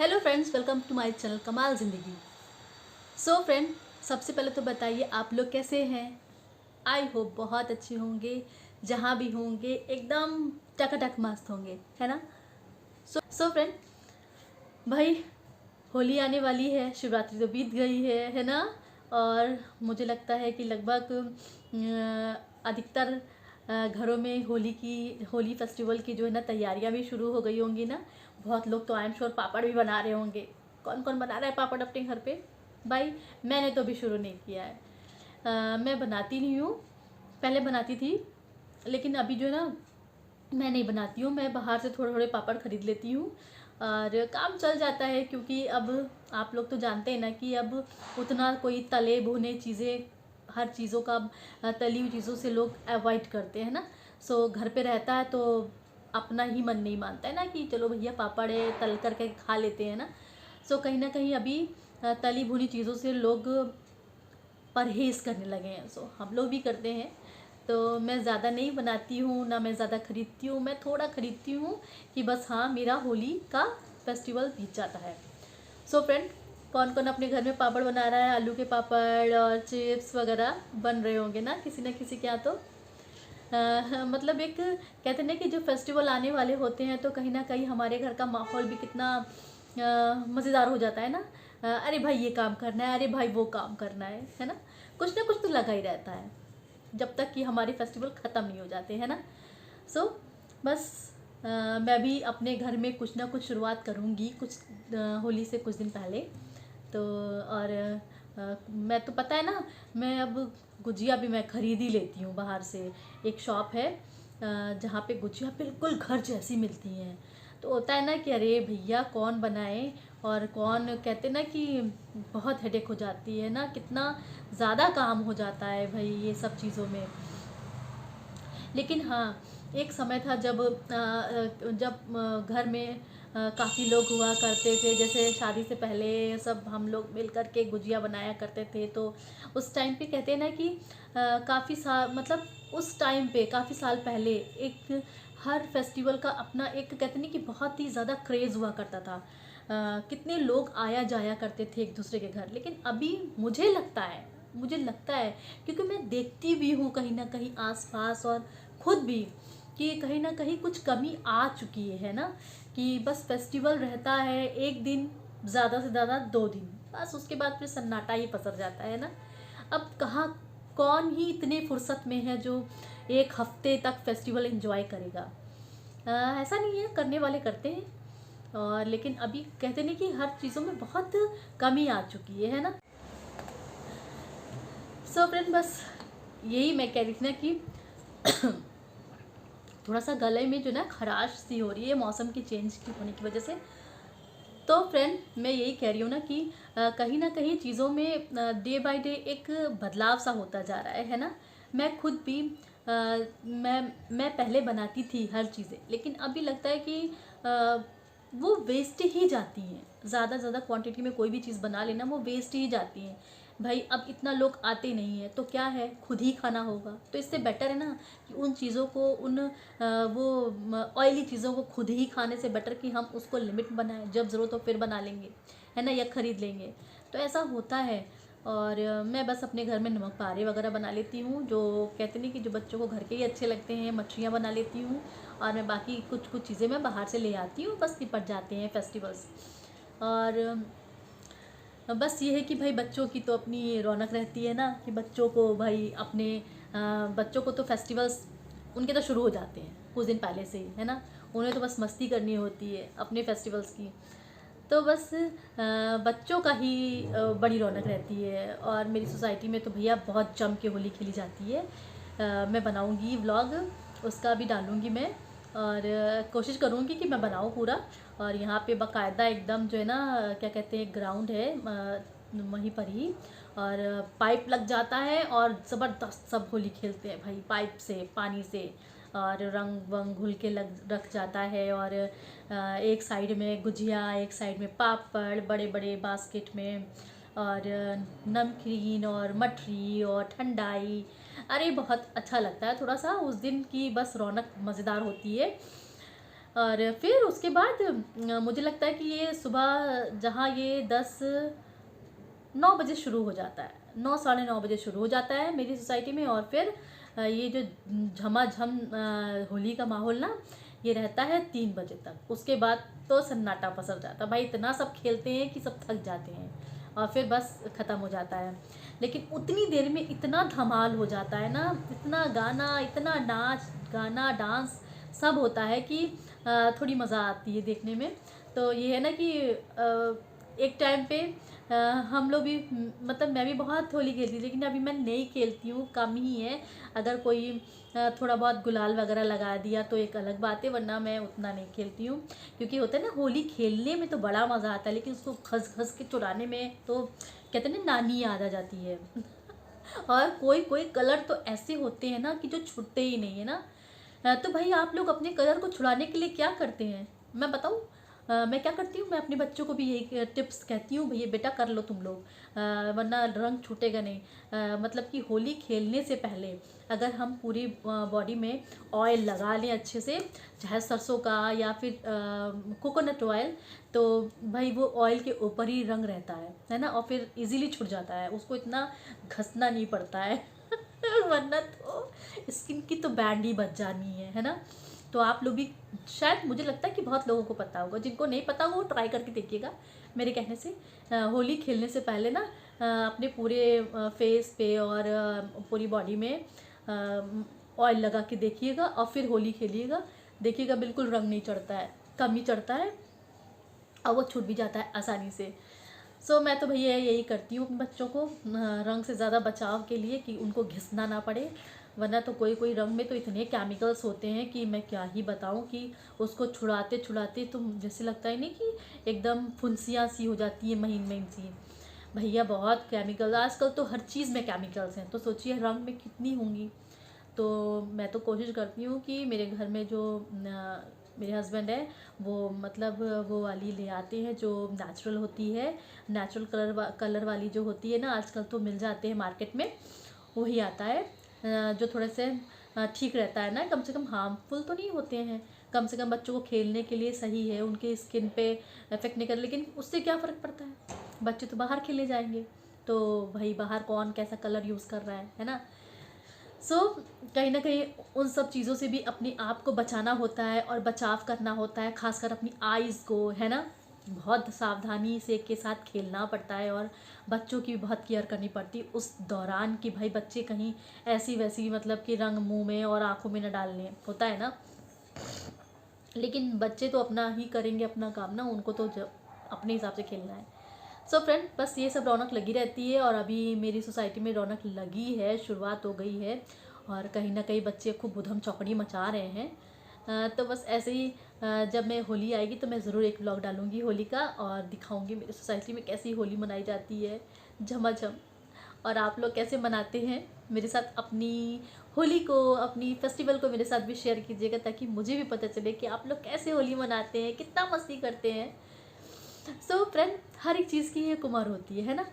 Hello friends, welcome to my channel Kamaal Zindagi. So friend, सबसे पहले तो बताइए आप लोग कैसे हैं। आई होप बहुत अच्छे होंगे, जहाँ भी होंगे एकदम टकाटक मस्त होंगे, है ना। सो फ्रेंड, भाई होली आने वाली है, शिवरात्रि तो बीत गई है ना। और मुझे लगता है कि लगभग अधिकतर घरों में होली फेस्टिवल की जो है ना तैयारियां भी शुरू हो गई होंगी ना। बहुत लोग तो आई एम श्योर पापड़ भी बना रहे होंगे। कौन कौन बना रहा है पापड़ अपने घर पे? भाई मैंने तो अभी शुरू नहीं किया है। मैं बनाती नहीं हूँ, पहले बनाती थी, लेकिन अभी जो है ना मैं नहीं बनाती हूँ। मैं बाहर से थोड़े थोड़े पापड़ खरीद लेती हूँ और काम चल जाता है, क्योंकि अब आप लोग तो जानते हैं ना कि अब उतना कोई तले भुने चीज़ें, हर चीज़ों का तली हुई चीज़ों से लोग अवॉइड करते हैं ना। सो घर पे रहता है तो अपना ही मन नहीं मानता है ना कि चलो भैया पापड़ है, तल करके खा लेते हैं ना। सो कहीं ना कहीं अभी तली भुनी चीज़ों से लोग परहेज़ करने लगे हैं। सो हम लोग भी करते हैं। तो मैं ज़्यादा नहीं बनाती हूँ ना, मैं ज़्यादा खरीदती हूँ। मैं थोड़ा खरीदती हूँ कि बस हाँ, मेरा होली का फेस्टिवल बीत जाता है। सो फ्रेंड, कौन कौन अपने घर में पापड़ बना रहा है? आलू के पापड़ और चिप्स वगैरह बन रहे होंगे ना किसी के यहाँ तो। मतलब एक कहते हैं ना कि जो फेस्टिवल आने वाले होते हैं तो कहीं ना कहीं हमारे घर का माहौल भी कितना मज़ेदार हो जाता है ना। अरे भाई ये काम करना है, अरे भाई वो काम करना है ना। कुछ ना कुछ तो लगा ही रहता है जब तक कि हमारे फेस्टिवल ख़त्म नहीं हो जाते हैं ना। सो बस मैं भी अपने घर में कुछ ना कुछ शुरुआत करूँगी कुछ होली से कुछ दिन पहले तो। और मैं तो पता है ना, मैं अब गुजिया भी मैं ख़रीद ही लेती हूँ बाहर से। एक शॉप है जहाँ पे गुजिया बिल्कुल घर जैसी मिलती हैं। तो होता है ना कि अरे भैया कौन बनाए, और कौन कहते ना कि बहुत हेडेक हो जाती है ना, कितना ज़्यादा काम हो जाता है भाई ये सब चीज़ों में। लेकिन हाँ, एक समय था जब घर में काफ़ी लोग हुआ करते थे, जैसे शादी से पहले सब हम लोग मिल कर के गुजिया बनाया करते थे। तो उस टाइम पे कहते हैं ना कि काफ़ी साल, मतलब उस टाइम पे काफ़ी साल पहले एक हर फेस्टिवल का अपना एक कहते नहीं कि बहुत ही ज़्यादा क्रेज़ हुआ करता था। कितने लोग आया जाया करते थे एक दूसरे के घर। लेकिन अभी मुझे लगता है क्योंकि मैं देखती भी हूँ कहीं ना कहीं आसपास और खुद भी कि कहीं ना कहीं कुछ कमी आ चुकी है ना। कि बस फेस्टिवल रहता है एक दिन, ज़्यादा से ज़्यादा 2 दिन, बस उसके बाद फिर सन्नाटा ही पसर जाता है ना। अब कहाँ, कौन ही इतने फुर्सत में है जो एक हफ्ते तक फेस्टिवल एंजॉय करेगा। ऐसा नहीं है, करने वाले करते हैं। और लेकिन अभी कहते नहीं कि हर चीज़ों में बहुत कमी आ चुकी है ना। सो फ्रेंड, बस यही मैं कह रही थी ना कि थोड़ा सा गले में जो ना खराश सी हो रही है मौसम की चेंज की होने की वजह से। तो फ्रेंड, मैं यही कह रही हूँ ना कि कहीं ना कहीं चीज़ों में डे बाय डे एक बदलाव सा होता जा रहा है ना। मैं खुद भी मैं पहले बनाती थी हर चीज़ें, लेकिन अभी लगता है कि वो वेस्ट ही जाती हैं। ज़्यादा क्वांटिटी में कोई भी चीज़ बना लेना वो वेस्ट ही जाती हैं। भाई अब इतना लोग आते नहीं हैं तो क्या है, खुद ही खाना होगा। तो इससे बेटर है ना कि उन चीज़ों को वो ऑयली चीज़ों को खुद ही खाने से बेटर कि हम उसको लिमिट बनाएं, जब ज़रूरत हो फिर बना लेंगे, है ना, या ख़रीद लेंगे। तो ऐसा होता है। और मैं बस अपने घर में नमक पारे वगैरह बना लेती हूँ, जो कहते नहीं कि जो बच्चों को घर के ही अच्छे लगते हैं। मछलियाँ बना लेती हूँ और मैं बाकी कुछ कुछ चीज़ें मैं बाहर से ले आती हूँ, बस निपट जाते हैं फेस्टिवल्स। और बस ये है कि भाई बच्चों की तो अपनी रौनक रहती है ना, कि बच्चों को भाई अपने बच्चों को तो फेस्टिवल्स उनके तो शुरू हो जाते हैं कुछ दिन पहले से ही, है ना। उन्हें तो बस मस्ती करनी होती है अपने फेस्टिवल्स की। तो बस बच्चों का ही बड़ी रौनक रहती है। और मेरी सोसाइटी में तो भैया बहुत जम के होली खेली जाती है। मैं बनाऊंगी व्लॉग, उसका भी डालूंगी मैं। और कोशिश करूंगी कि मैं बनाऊं पूरा। और यहाँ पे बाकायदा एकदम जो है ना, क्या कहते हैं, ग्राउंड है वहीं पर ही। और पाइप लग जाता है और ज़बरदस्त सब होली खेलते हैं भाई, पाइप से, पानी से। और रंग वंग घुल के लग रख जाता है। और एक साइड में गुजिया, एक साइड में पापड़ बड़े बड़े बास्केट में, और नमकीन और मठरी और ठंडाई। अरे बहुत अच्छा लगता है, थोड़ा सा उस दिन की बस रौनक मज़ेदार होती है। और फिर उसके बाद मुझे लगता है कि ये सुबह जहाँ ये 9 बजे शुरू हो जाता है, 9 साढ़े 9 बजे शुरू हो जाता है मेरी सोसाइटी में। और फिर ये जो झमाझम होली का माहौल ना ये रहता है 3 बजे तक। उसके बाद तो सन्नाटा पसर जाता है भाई, इतना सब खेलते हैं कि सब थक जाते हैं और फिर बस ख़त्म हो जाता है। लेकिन उतनी देर में इतना धमाल हो जाता है ना, इतना गाना, इतना नाच गाना डांस सब होता है कि थोड़ी मज़ा आती है देखने में। तो ये है ना कि एक टाइम पे हम लोग भी मतलब मैं भी बहुत होली खेलती थी, लेकिन अभी मैं नहीं खेलती हूँ, कम ही है। अगर कोई थोड़ा बहुत गुलाल वगैरह लगा दिया तो एक अलग बात है, वरना मैं उतना नहीं खेलती हूँ। क्योंकि होता है ना, होली खेलने में तो बड़ा मज़ा आता है, लेकिन उसको घस घस के चुराने में तो कहते हैं ना, नानी याद आ जाती है। और कोई कोई कलर तो ऐसे होते हैं ना कि जो छूटते ही नहीं है ना। तो भाई आप लोग अपने कलर को छुड़ाने के लिए क्या करते हैं, मैं बताऊँ? मैं क्या करती हूँ, मैं अपने बच्चों को भी यही टिप्स कहती हूँ, भैया बेटा कर लो तुम लोग, वरना रंग छूटेगा नहीं। मतलब कि होली खेलने से पहले अगर हम पूरी बॉडी में ऑयल लगा लें अच्छे से, चाहे सरसों का या फिर कोकोनट ऑयल, तो भाई वो ऑयल के ऊपर ही रंग रहता है ना, और फिर इजीली छूट जाता है, उसको इतना घसना नहीं पड़ता है। वरना तो स्किन की तो बैंड ही बच जानी है ना। तो आप लोग भी, शायद मुझे लगता है कि बहुत लोगों को पता होगा, जिनको नहीं पता वो ट्राई करके देखिएगा मेरे कहने से। होली खेलने से पहले ना अपने पूरे फेस पे और पूरी बॉडी में ऑयल लगा के देखिएगा और फिर होली खेलिएगा, देखिएगा बिल्कुल रंग नहीं चढ़ता है, कम ही चढ़ता है और वो छूट भी जाता है आसानी से। सो मैं तो भैया यही करती हूँ अपने बच्चों को रंग से ज़्यादा बचाव के लिए, कि उनको घिसना ना पड़े। वरना तो कोई कोई रंग में तो इतने केमिकल्स होते हैं कि मैं क्या ही बताऊँ, कि उसको छुड़ाते छुड़ाते तो जैसे लगता है नहीं कि एकदम फुंसियाँ सी हो जाती है, महीन महीन सी। भैया बहुत केमिकल, आजकल तो हर चीज़ में केमिकल्स हैं, तो सोचिए रंग में कितनी होंगी। तो मैं तो कोशिश करती हूँ कि मेरे घर में जो मेरे हस्बैंड है वो मतलब वो वाली ले आते हैं जो नेचुरल होती है, नेचुरल कलर वाली जो होती है ना, आजकल तो मिल जाते हैं मार्केट में, वही आता है। जो थोड़े से ठीक रहता है ना, कम से कम हार्मफुल तो नहीं होते हैं, कम से कम बच्चों को खेलने के लिए सही है, उनके स्किन पे इफेक्ट नहीं कर। लेकिन उससे क्या फ़र्क पड़ता है, बच्चे तो बाहर खेले जाएंगे, तो भाई बाहर कौन कैसा कलर यूज़ कर रहा है ना। कहीं ना कहीं उन सब चीज़ों से भी अपने आप को बचाना होता है और बचाव करना होता है, खासकर अपनी आइज़ को, है ना। बहुत सावधानी से के साथ खेलना पड़ता है और बच्चों की भी बहुत केयर करनी पड़ती है उस दौरान, कि भाई बच्चे कहीं ऐसी वैसी मतलब कि रंग मुंह में और आंखों में न डालने, होता है ना। लेकिन बच्चे तो अपना ही करेंगे अपना काम ना, उनको तो अपने हिसाब से खेलना है। सो फ्रेंड, बस ये सब रौनक लगी रहती है और अभी मेरी सोसाइटी में रौनक लगी है, शुरुआत हो गई है और कहीं ना कहीं बच्चे खूब उधम चौकड़ी मचा रहे हैं। तो बस ऐसे ही जब मैं होली आएगी तो मैं ज़रूर एक व्लॉग डालूँगी होली का और दिखाऊँगी मेरी सोसाइटी में कैसी होली मनाई जाती है, झमाझम। और आप लोग कैसे मनाते हैं मेरे साथ अपनी होली को, अपनी फेस्टिवल को मेरे साथ भी शेयर कीजिएगा, ताकि मुझे भी पता चले कि आप लोग कैसे होली मनाते हैं, कितना मस्ती करते हैं। सो फ्रेंड, हर एक चीज़ की एक उम्र होती है ना।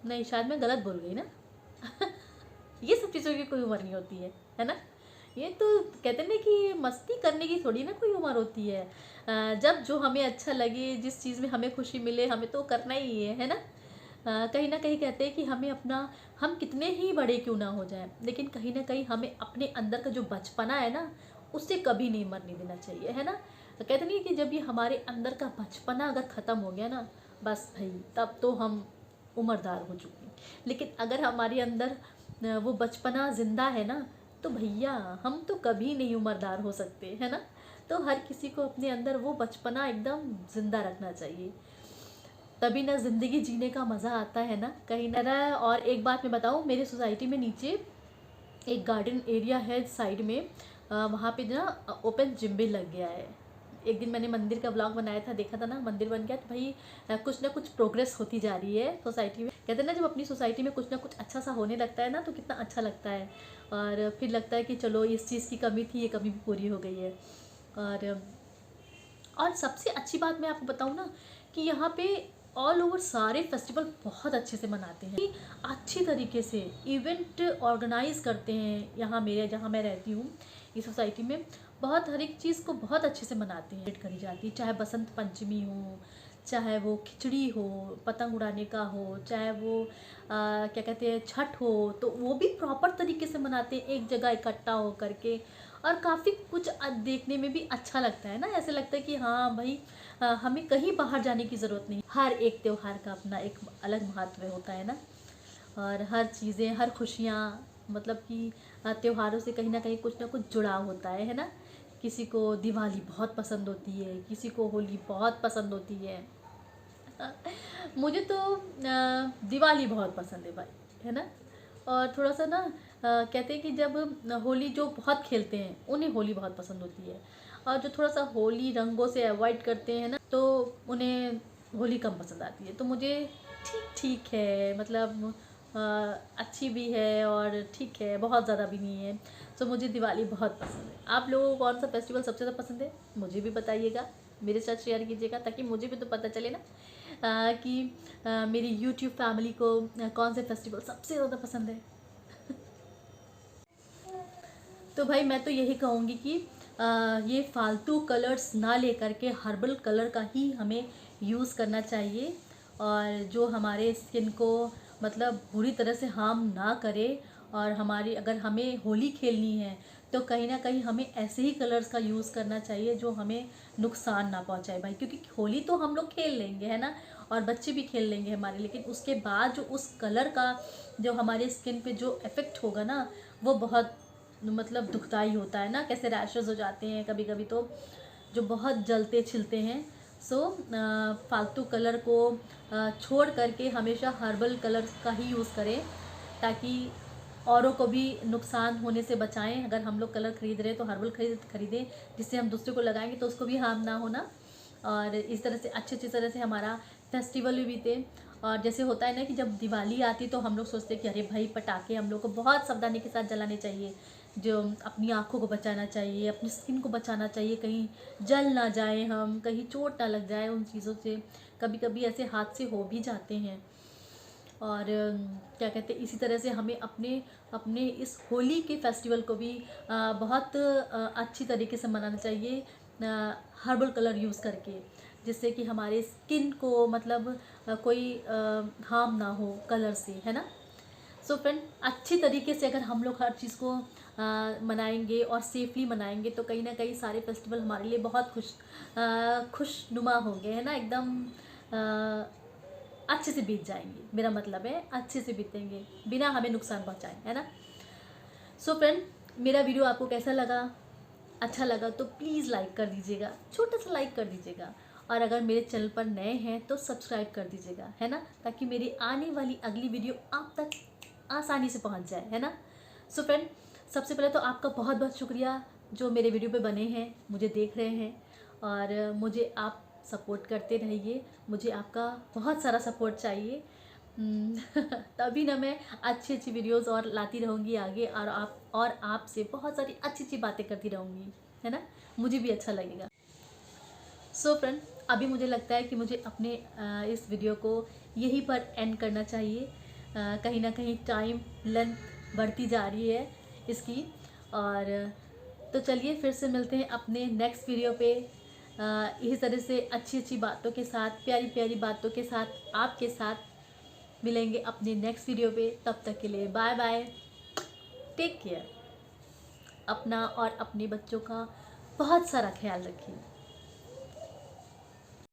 नहीं, शायद मैं गलत बोल गई ना। ये सब चीज़ों की कोई उम्र नहीं होती है ना। ये तो कहते हैं ना कि मस्ती करने की थोड़ी ना कोई उम्र होती है। जब जो हमें अच्छा लगे, जिस चीज़ में हमें खुशी मिले, हमें तो करना ही है ना। कहीं ना कहीं कहते हैं कि हमें अपना, हम कितने ही बड़े क्यों ना हो जाए, लेकिन कहीं ना कहीं हमें अपने अंदर का जो बचपना है ना, उससे कभी नहीं मरने देना चाहिए, है ना। तो कहते नहीं कि जब ये हमारे अंदर का बचपना अगर ख़त्म हो गया ना, बस भाई तब तो हम उम्रदार हो चुके हैं। लेकिन अगर हमारे अंदर वो बचपना ज़िंदा है ना, तो भैया हम तो कभी नहीं उम्रदार हो सकते, है ना। तो हर किसी को अपने अंदर वो बचपना एकदम ज़िंदा रखना चाहिए, तभी ना ज़िंदगी जीने का मज़ा आता है ना, कहीं ना। और एक बात मैं बताऊँ, मेरी सोसाइटी में नीचे एक गार्डन एरिया है साइड में, वहाँ पे ना ओपन जिम भी लग गया है। एक दिन मैंने मंदिर का ब्लॉग बनाया था, देखा था ना, मंदिर बन गया। तो भाई कुछ ना कुछ प्रोग्रेस होती जा रही है सोसाइटी में। कहते हैं ना, जब अपनी सोसाइटी में कुछ ना कुछ अच्छा सा होने लगता है ना, तो कितना अच्छा लगता है। और फिर लगता है कि चलो इस चीज़ की कमी थी, ये कमी भी पूरी हो गई है। और सबसे अच्छी बात मैं आपको बताऊँ ना, कि यहाँ पे ऑल ओवर सारे फेस्टिवल बहुत अच्छे से मनाते हैं, कि अच्छी तरीके से इवेंट ऑर्गेनाइज करते हैं। यहाँ मेरे जहाँ मैं रहती हूँ इस सोसाइटी में बहुत हर एक चीज़ को बहुत अच्छे से मनाते हैं, करी जाती है। चाहे बसंत पंचमी हो, चाहे वो खिचड़ी हो, पतंग उड़ाने का हो, चाहे वो क्या कहते हैं छठ हो, तो वो भी प्रॉपर तरीके से मनाते हैं एक जगह इकट्ठा हो करके। और काफ़ी कुछ देखने में भी अच्छा लगता है ना, ऐसे लगता है कि हाँ भाई हमें कहीं बाहर जाने की ज़रूरत नहीं। हर एक त्यौहार का अपना एक अलग महत्व होता है ना, और हर चीज़ें, हर खुशियाँ, मतलब कि त्योहारों से कहीं ना कुछ जुड़ाव होता है ना। किसी को दिवाली बहुत पसंद होती है, किसी को होली बहुत पसंद होती है। मुझे तो दिवाली बहुत पसंद है भाई, है ना। और थोड़ा सा ना कहते हैं कि जब होली जो बहुत खेलते हैं उन्हें होली बहुत पसंद होती है, और जो थोड़ा सा होली रंगों से अवॉइड करते हैं ना तो उन्हें होली कम पसंद आती है। तो मुझे ठीक ठीक है, मतलब अच्छी भी है और ठीक है, बहुत ज़्यादा भी नहीं है। तो मुझे दिवाली बहुत पसंद है। आप लोगों को कौन सा फेस्टिवल सबसे ज़्यादा पसंद है, मुझे भी बताइएगा, मेरे साथ शेयर कीजिएगा, ताकि मुझे भी तो पता चले ना कि मेरी यूट्यूब फैमिली को कौन से फेस्टिवल सबसे ज़्यादा पसंद है। तो भाई मैं तो यही कहूँगी कि ये फालतू कलर्स ना लेकर के हर्बल कलर का ही हमें यूज़ करना चाहिए, और जो हमारे स्किन को मतलब बुरी तरह से हार्म ना करे। और हमारी अगर हमें होली खेलनी है तो कहीं ना कहीं हमें ऐसे ही कलर्स का यूज़ करना चाहिए जो हमें नुकसान ना पहुंचाए भाई। क्योंकि होली तो हम लोग खेल लेंगे, है ना, और बच्चे भी खेल लेंगे हमारे, लेकिन उसके बाद जो उस कलर का जो हमारे स्किन पे जो इफ़ेक्ट होगा ना, वो बहुत मतलब दुखदाई होता है ना। कैसे रैशेस हो जाते हैं कभी कभी, तो जो बहुत जलते छिलते हैं। सो फालतू कलर को छोड़ करके हमेशा हर्बल कलर का ही यूज़ करें, ताकि औरों को भी नुकसान होने से बचाएं। अगर हम लोग कलर खरीद रहे हैं तो हर्बल खरीदें, जिससे हम दूसरे को लगाएंगे तो उसको भी हार्म ना होना। और इस तरह से अच्छी तरह से हमारा फेस्टिवल भी बीते। और जैसे होता है ना कि जब दिवाली आती तो हम लोग सोचते हैं कि अरे भाई पटाखे हम लोग को बहुत सावधानी के साथ जलाने चाहिए, जो अपनी आँखों को बचाना चाहिए, अपनी स्किन को बचाना चाहिए, कहीं जल ना जाए हम, कहीं चोट ना लग जाए उन चीज़ों से। कभी कभी ऐसे हादसे हो भी जाते हैं। और क्या कहते हैं, इसी तरह से हमें अपने अपने इस होली के फेस्टिवल को भी बहुत अच्छी तरीके से मनाना चाहिए, हर्बल कलर यूज़ करके, जिससे कि हमारे स्किन को मतलब कोई हार्म ना हो कलर से, है ना। सो फ्रेंड, अच्छी तरीके से अगर हम लोग हर चीज़ को मनाएंगे और सेफली मनाएंगे तो कहीं ना कहीं सारे फेस्टिवल हमारे लिए बहुत खुशनुमा होंगे, है ना, एकदम अच्छे से बीत जाएंगे। मेरा मतलब है अच्छे से बीतेंगे बिना हमें नुकसान पहुंचाए, है ना। सो फ्रेंड, मेरा वीडियो आपको कैसा लगा, अच्छा लगा तो प्लीज़ लाइक कर दीजिएगा, छोटा सा लाइक कर दीजिएगा। और अगर मेरे चैनल पर नए हैं तो सब्सक्राइब कर दीजिएगा, है ना, ताकि मेरी आने वाली अगली वीडियो आप तक आसानी से पहुंच जाए, है ना। सो फ्रेंड, सबसे पहले तो आपका बहुत बहुत शुक्रिया जो मेरे वीडियो पे बने हैं, मुझे देख रहे हैं, और मुझे आप सपोर्ट करते रहिए। मुझे आपका बहुत सारा सपोर्ट चाहिए, तभी ना मैं अच्छी अच्छी वीडियोस और लाती रहूँगी आगे, और आपसे बहुत सारी अच्छी अच्छी बातें करती रहूँगी, है ना, मुझे भी अच्छा लगेगा। सो फ्रेंड, अभी मुझे लगता है कि मुझे अपने इस वीडियो को यहीं पर एंड करना चाहिए। कहीं ना कहीं टाइम लेंथ बढ़ती जा रही है इसकी। और तो चलिए फिर से मिलते हैं अपने नेक्स्ट वीडियो पे, इसी तरह से अच्छी अच्छी बातों के साथ, प्यारी प्यारी बातों के साथ आपके साथ मिलेंगे अपने नेक्स्ट वीडियो पे। तब तक के लिए बाय बाय, टेक केयर। अपना और अपने बच्चों का बहुत सारा ख्याल रखिए।